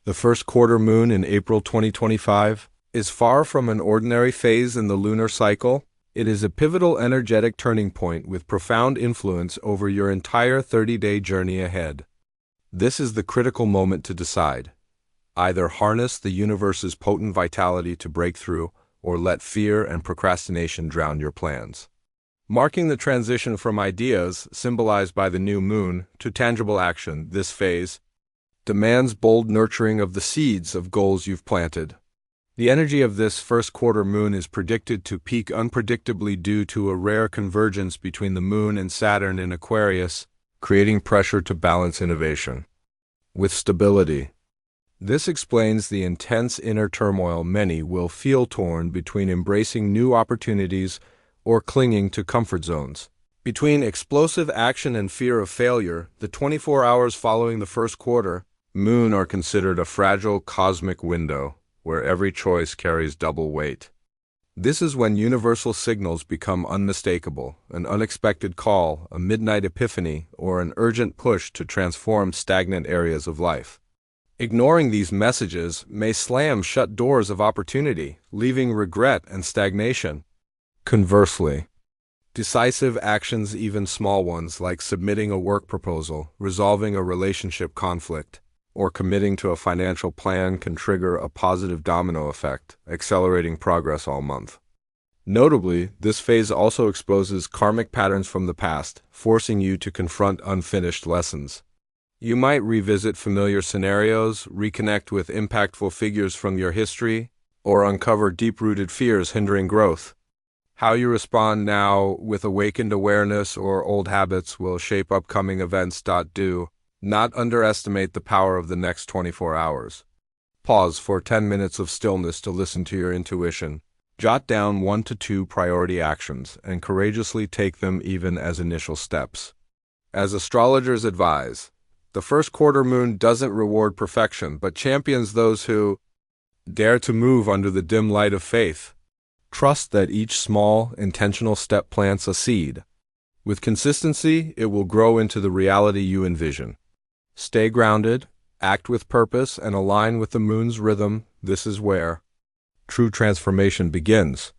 The first quarter moon in April 2025 is far from an ordinary phase in the lunar cycle. It is a pivotal energetic turning point with profound influence over your entire 30-day journey ahead. This is the critical moment to decide. Either harness the universe's potent vitality to break through, or let fear and procrastination drown your plans. Marking the transition from ideas, symbolized by the new moon, to tangible action, this phase demands bold nurturing of the seeds of goals you've planted. The energy of this first quarter moon is predicted to peak unpredictably due to a rare convergence between the moon and Saturn in Aquarius, creating pressure to balance innovation with stability. This explains the intense inner turmoil many will feel, torn between embracing new opportunities or clinging to comfort zones. Between explosive action and fear of failure, the 24 hours following the first quarter moon are considered a fragile cosmic window where every choice carries double weight. This is when universal signals become unmistakable: an unexpected call, a midnight epiphany, or an urgent push to transform stagnant areas of life. Ignoring these messages may slam shut doors of opportunity, leaving regret and stagnation. Conversely, decisive actions, even small ones like submitting a work proposal, resolving a relationship conflict, or committing to a financial plan, can trigger a positive domino effect, accelerating progress all month. Notably, this phase also exposes karmic patterns from the past, forcing you to confront unfinished lessons. You might revisit familiar scenarios, reconnect with impactful figures from your history, or uncover deep-rooted fears hindering growth. How you respond now with awakened awareness or old habits will shape upcoming events. Do not underestimate the power of the next 24 hours. Pause for 10 minutes of stillness to listen to your intuition. Jot down 1 to 2 priority actions and courageously take them, even as initial steps. As astrologers advise, the first quarter moon doesn't reward perfection, but champions those who dare to move under the dim light of faith. Trust that each small, intentional step plants a seed. With consistency, it will grow into the reality you envision. Stay grounded, act with purpose, and align with the moon's rhythm. This is where true transformation begins.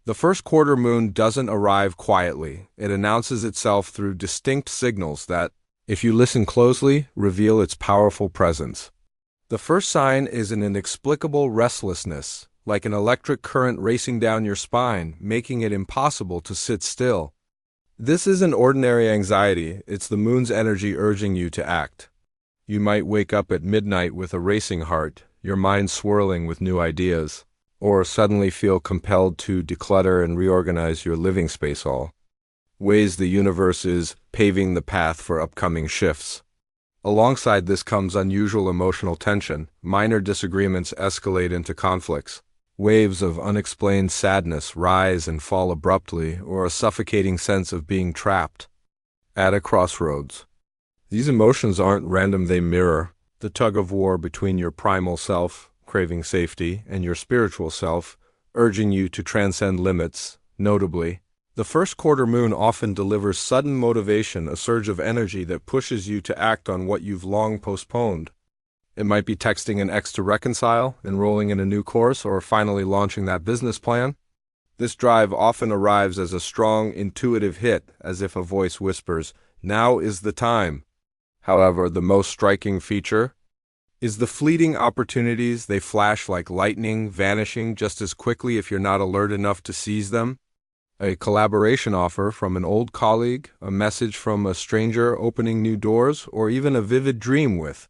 The first quarter moon doesn't arrive quietly. It announces itself through distinct signals that, if you listen closely, reveal its powerful presence. The first sign is an inexplicable restlessness, like an electric current racing down your spine, making it impossible to sit still. This isn't ordinary anxiety, it's the moon's energy urging you to act. You might wake up at midnight with a racing heart, your mind swirling with new ideas, or suddenly feel compelled to declutter and reorganize your living space, all ways the universe is paving the path for upcoming shifts. Alongside this comes unusual emotional tension. Minor disagreements escalate into conflicts. Waves of unexplained sadness rise and fall abruptly, or a suffocating sense of being trapped at a crossroads. These emotions aren't random, they mirror the tug-of-war between your primal self, craving safety, and your spiritual self, urging you to transcend limits. Notably, the first quarter moon often delivers sudden motivation, a surge of energy that pushes you to act on what you've long postponed. It might be texting an ex to reconcile, enrolling in a new course, or finally launching that business plan. This drive often arrives as a strong, intuitive hit, as if a voice whispers, "Now is the time." However, the most striking feature is the fleeting opportunities. They flash like lightning, vanishing just as quickly if you're not alert enough to seize them. A collaboration offer from an old colleague, a message from a stranger opening new doors, or even a vivid dream with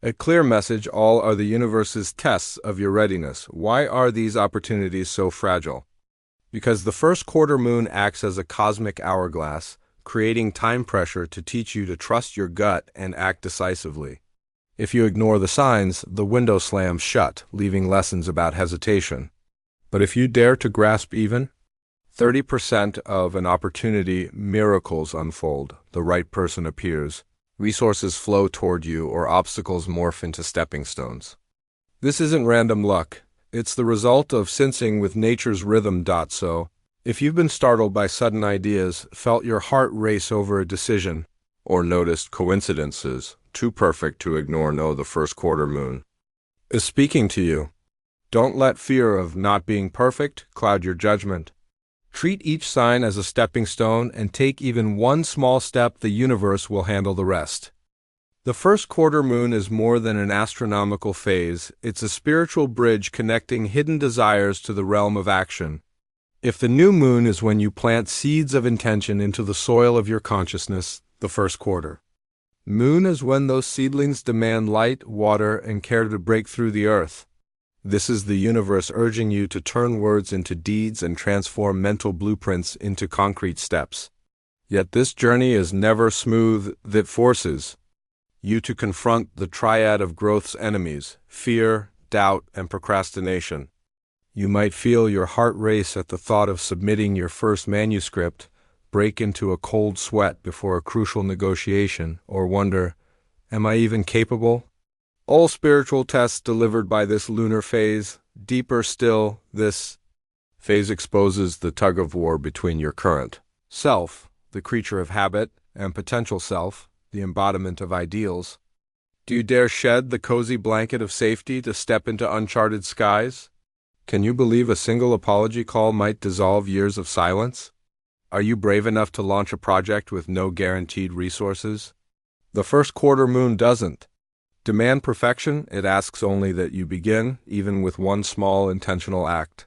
a clear message, all are the universe's tests of your readiness. Why are these opportunities so fragile? Because the first quarter moon acts as a cosmic hourglass, creating time pressure to teach you to trust your gut and act decisively. If you ignore the signs, the window slams shut, leaving lessons about hesitation. But if you dare to grasp even 30% of an opportunity, miracles unfold. The right person appears. Resources flow toward you, or obstacles morph into stepping stones. This isn't random luck. It's the result of syncing with nature's rhythm. So, if you've been startled by sudden ideas, felt your heart race over a decision, or noticed coincidences too perfect to ignore, know the first quarter moon is speaking to you. Don't let fear of not being perfect cloud your judgment. Treat each sign as a stepping stone and take even one small step. The universe will handle the rest. The first quarter moon is more than an astronomical phase. It's a spiritual bridge connecting hidden desires to the realm of action. If the new moon is when you plant seeds of intention into the soil of your consciousness, the first quarter moon is when those seedlings demand light, water, and care to break through the earth. This is the universe urging you to turn words into deeds and transform mental blueprints into concrete steps. Yet this journey is never smooth. That forces you to confront the triad of growth's enemies: fear, doubt, and procrastination. You might feel your heart race at the thought of submitting your first manuscript, break into a cold sweat before a crucial negotiation, or wonder, am I even capable? All spiritual tests delivered by this lunar phase. Deeper still, this phase exposes the tug-of-war between your current self, the creature of habit, and potential self, the embodiment of ideals. Do you dare shed the cozy blanket of safety to step into uncharted skies? Can you believe a single apology call might dissolve years of silence? Are you brave enough to launch a project with no guaranteed resources? The first quarter moon doesn't demand perfection. It asks only that you begin, even with one small intentional act.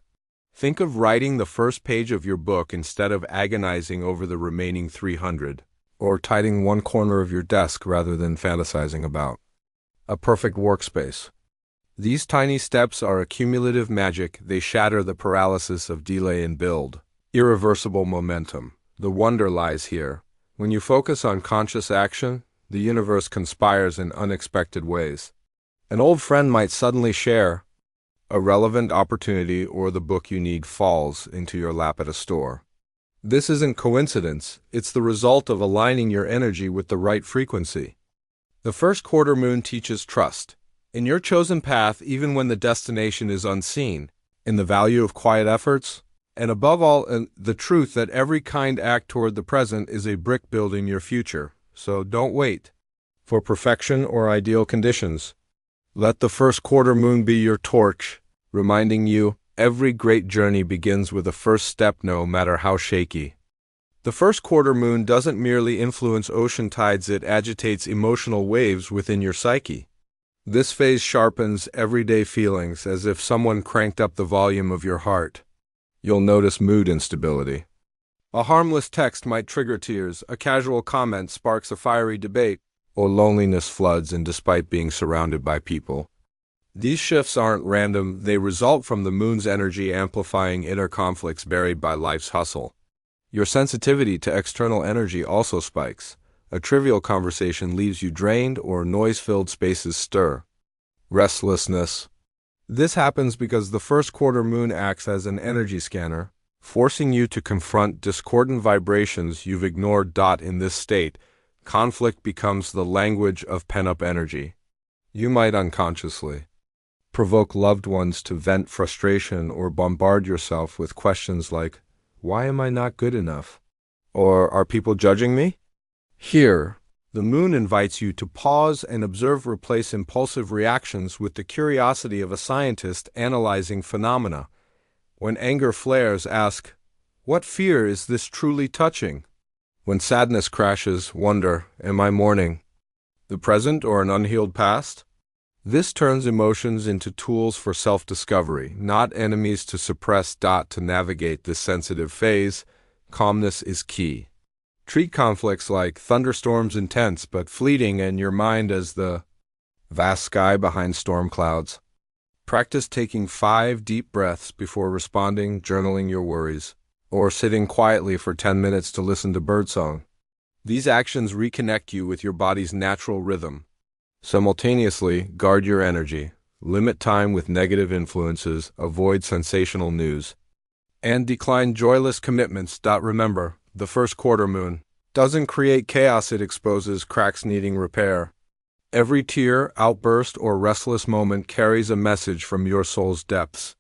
Think of writing the first page of your book instead of agonizing over the remaining 300, or tidying one corner of your desk rather than fantasizing about a perfect workspace. These tiny steps are accumulative magic. They shatter the paralysis of delay and build irreversible momentum. The wonder lies here. When you focus on conscious action, the universe conspires in unexpected ways. An old friend might suddenly share a relevant opportunity, or the book you need falls into your lap at a store. This isn't coincidence. It's the result of aligning your energy with the right frequency. The first quarter moon teaches trust in your chosen path, even when the destination is unseen, in the value of quiet efforts, and above all, in the truth that every kind act toward the present is a brick building your future. So don't wait for perfection or ideal conditions. Let the first quarter moon be your torch, reminding you every great journey begins with a first step, no matter how shaky. The first quarter moon doesn't merely influence ocean tides, it agitates emotional waves within your psyche. This phase sharpens everyday feelings, as if someone cranked up the volume of your heart. You'll notice mood instability. A harmless text might trigger tears, a casual comment sparks a fiery debate, or loneliness floods in despite being surrounded by people. These shifts aren't random, they result from the moon's energy amplifying inner conflicts buried by life's hustle. Your sensitivity to external energy also spikes. A trivial conversation leaves you drained, or noise-filled spaces stir restlessness. This happens because the first quarter moon acts as an energy scanner, forcing you to confront discordant vibrations you've ignored. In this state, conflict becomes the language of pent-up energy. You might unconsciously provoke loved ones to vent frustration, or bombard yourself with questions like, why am I not good enough? Or, are people judging me? Here, the moon invites you to pause and observe. Replace impulsive reactions with the curiosity of a scientist analyzing phenomena. When anger flares, ask, what fear is this truly touching? When sadness crashes, wonder, am I mourning the present or an unhealed past? This turns emotions into tools for self-discovery, not enemies to suppress. To navigate this sensitive phase, calmness is key. Treat conflicts like thunderstorms, intense but fleeting, and your mind as the vast sky behind storm clouds. Practice taking 5 deep breaths before responding, journaling your worries, or sitting quietly for 10 minutes to listen to birdsong. These actions reconnect you with your body's natural rhythm. Simultaneously, guard your energy, limit time with negative influences, avoid sensational news, and decline joyless commitments. Remember, the first quarter moon doesn't create chaos, it exposes cracks needing repair. Every tear, outburst, or restless moment carries a message from your soul's depths.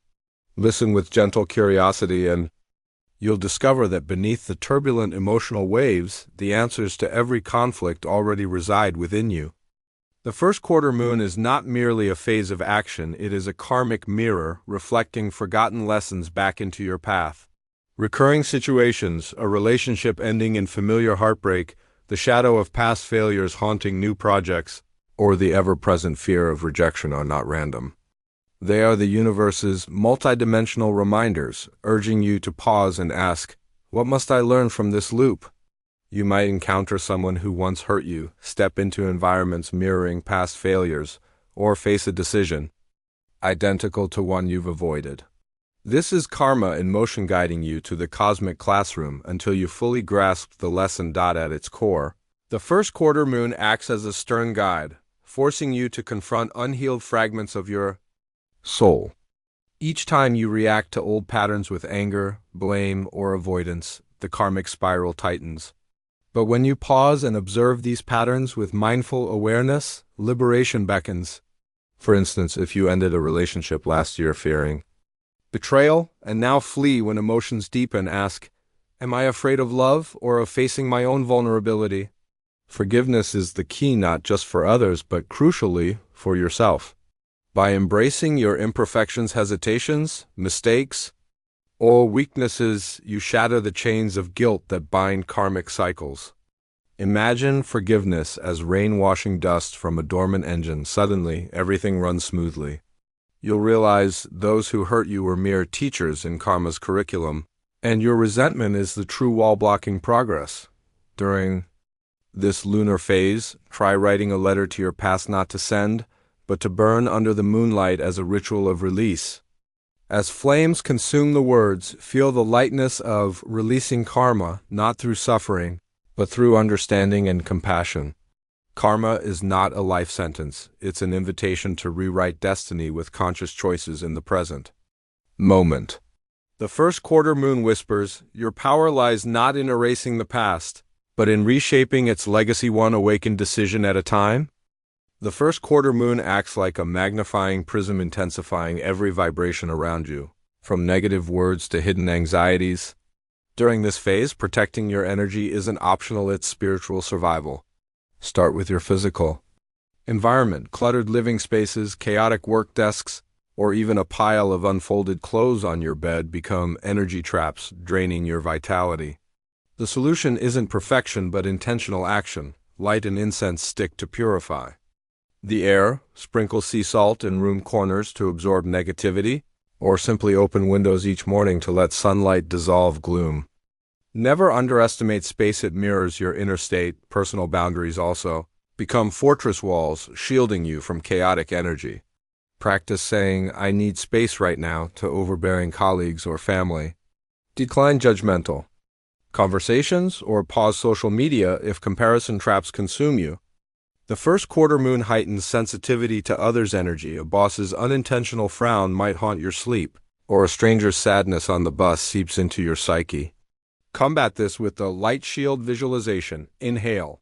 Listen with gentle curiosity, and you'll discover that beneath the turbulent emotional waves, the answers to every conflict already reside within you. The first quarter moon is not merely a phase of action, it is a karmic mirror reflecting forgotten lessons back into your path. Recurring situations, a relationship ending in familiar heartbreak, the shadow of past failures haunting new projects, or the ever-present fear of rejection are not random. They are the universe's multidimensional reminders, urging you to pause and ask, what must I learn from this loop? You might encounter someone who once hurt you, step into environments mirroring past failures, or face a decision identical to one you've avoided. This is karma in motion guiding you to the cosmic classroom until you fully grasp the lesson. At its core, the first quarter moon acts as a stern guide, forcing you to confront unhealed fragments of your soul. Each time you react to old patterns with anger, blame, or avoidance, the karmic spiral tightens. But when you pause and observe these patterns with mindful awareness, liberation beckons. For instance, if you ended a relationship last year fearing betrayal and now flee when emotions deepen, ask, am I afraid of love or of facing my own vulnerability? Forgiveness is the key not just for others but crucially for yourself. By embracing your imperfections, hesitations, mistakes, or weaknesses, you shatter the chains of guilt that bind karmic cycles. Imagine forgiveness as rain washing dust from a dormant engine. Suddenly, everything runs smoothly. You'll realize those who hurt you were mere teachers in karma's curriculum, and your resentment is the true wall blocking progress. During this lunar phase, try writing a letter to your past, not to send, but to burn under the moonlight as a ritual of release. As flames consume the words, feel the lightness of releasing karma, not through suffering, but through understanding and compassion. Karma is not a life sentence, it's an invitation to rewrite destiny with conscious choices in the present moment. The first quarter moon whispers, your power lies not in erasing the past, but in reshaping its legacy one awakened decision at a time. The first quarter moon acts like a magnifying prism, intensifying every vibration around you, from negative words to hidden anxieties. During this phase, protecting your energy isn't optional, it's spiritual survival. Start with your physical environment. Cluttered living spaces, chaotic work desks, or even a pile of unfolded clothes on your bed become energy traps, draining your vitality. The solution isn't perfection but intentional action. Light and incense stick to purify the air, sprinkle sea salt in room corners to absorb negativity, or simply open windows each morning to let sunlight dissolve gloom. Never underestimate space, it mirrors your inner state. Personal boundaries also become fortress walls, shielding you from chaotic energy. Practice saying, I need space right now, to overbearing colleagues or family. Decline judgmental conversations or pause social media if comparison traps consume you. The first quarter moon heightens sensitivity to others' energy. A boss's unintentional frown might haunt your sleep, or a stranger's sadness on the bus seeps into your psyche. Combat this with the light shield visualization. Inhale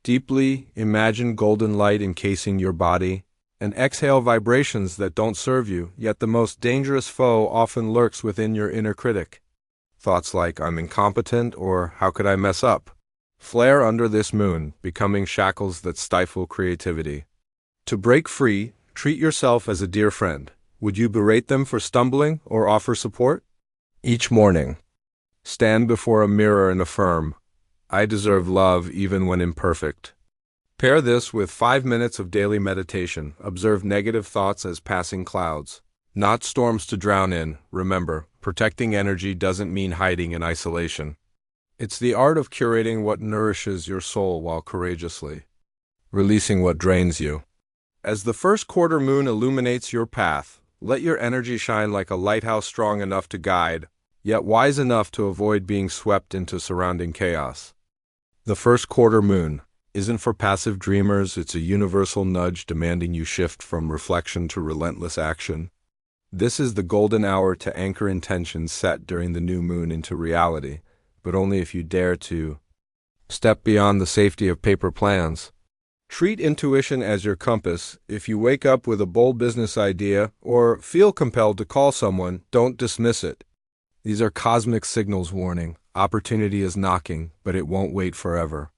deeply, imagine golden light encasing your body, and exhale vibrations that don't serve you, yet the most dangerous foe often lurks within your inner critic. Thoughts like, I'm incompetent, or how could I mess up, flare under this moon, becoming shackles that stifle creativity. To break free, treat yourself as a dear friend. Would you berate them for stumbling or offer support? Each morning, stand before a mirror and affirm, I deserve love even when imperfect. Pair this with 5 minutes of daily meditation. Observe negative thoughts as passing clouds, not storms to drown in. Remember, protecting energy doesn't mean hiding in isolation. It's the art of curating what nourishes your soul while courageously releasing what drains you. As the first quarter moon illuminates your path, let your energy shine like a lighthouse, strong enough to guide, yet wise enough to avoid being swept into surrounding chaos. The first quarter moon isn't for passive dreamers, it's a universal nudge demanding you shift from reflection to relentless action. This is the golden hour to anchor intentions set during the new moon into reality, but only if you dare to step beyond the safety of paper plans. Treat intuition as your compass. If you wake up with a bold business idea or feel compelled to call someone, don't dismiss it. These are cosmic signals warning. Opportunity is knocking, but it won't wait forever.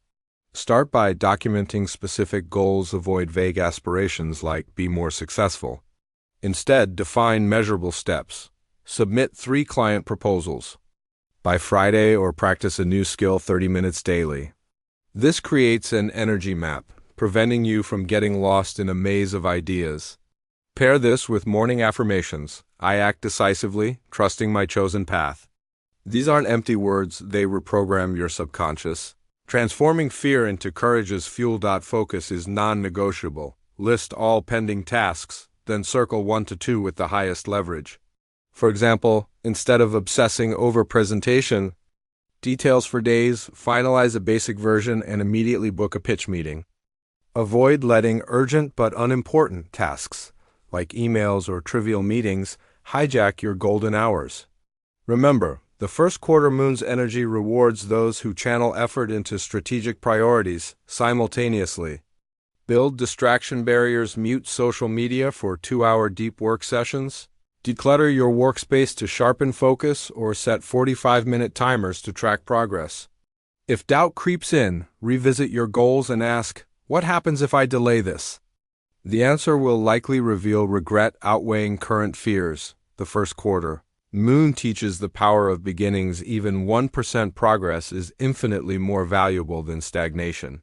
Start by documenting specific goals, avoid vague aspirations like be more successful. Instead, define measurable steps. Submit 3 client proposals by Friday or practice a new skill 30 minutes daily. This creates an energy map, preventing you from getting lost in a maze of ideas. Pair this with morning affirmations. I act decisively, trusting my chosen path. These aren't empty words, they reprogram your subconscious. Transforming fear into courage as fuel. Focus is non-negotiable. List all pending tasks, then circle 1 to 2 with the highest leverage. For example, instead of obsessing over presentation, details for days, finalize a basic version and immediately book a pitch meeting. Avoid letting urgent but unimportant tasks, like emails or trivial meetings, hijack your golden hours. Remember, the first quarter moon's energy rewards those who channel effort into strategic priorities simultaneously. Build distraction barriers, mute social media for 2-hour deep work sessions. Declutter your workspace to sharpen focus or set 45-minute timers to track progress. If doubt creeps in, revisit your goals and ask, what happens if I delay this? The answer will likely reveal regret outweighing current fears. The first quarter moon teaches the power of beginnings. Even 1% progress is infinitely more valuable than stagnation.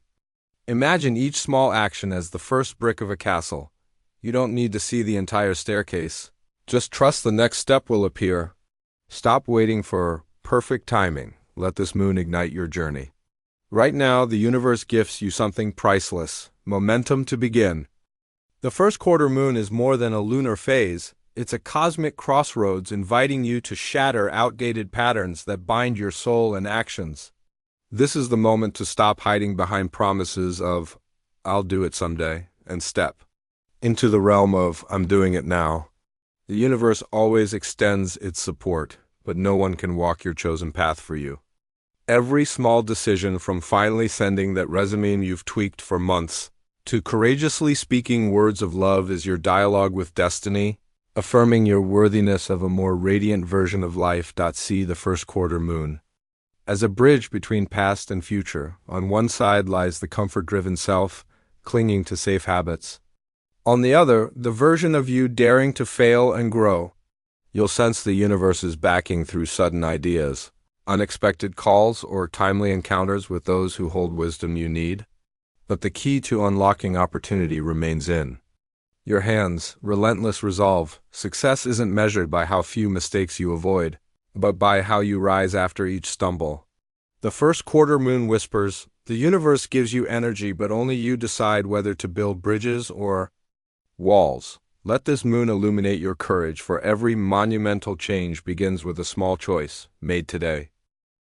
Imagine each small action as the first brick of a castle. You don't need to see the entire staircase. Just trust the next step will appear. Stop waiting for perfect timing. Let this moon ignite your journey. Right now, the universe gifts you something priceless, momentum to begin. The first quarter moon is more than a lunar phase. It's a cosmic crossroads inviting you to shatter outdated patterns that bind your soul and actions. This is the moment to stop hiding behind promises of, I'll do it someday, and step into the realm of, I'm doing it now. The universe always extends its support, but no one can walk your chosen path for you. Every small decision, from finally sending that resume you've tweaked for months to courageously speaking words of love, is your dialogue with destiny, affirming your worthiness of a more radiant version of life. See the first quarter moon as a bridge between past and future. On one side lies the comfort-driven self, clinging to safe habits. On the other, the version of you daring to fail and grow. You'll sense the universe's backing through sudden ideas, unexpected calls, or timely encounters with those who hold wisdom you need. But the key to unlocking opportunity remains in your hands. Relentless resolve. Success isn't measured by how few mistakes you avoid, but by how you rise after each stumble. The first quarter moon whispers, the universe gives you energy, but only you decide whether to build bridges or walls. Let this moon illuminate your courage, for every monumental change begins with a small choice made today.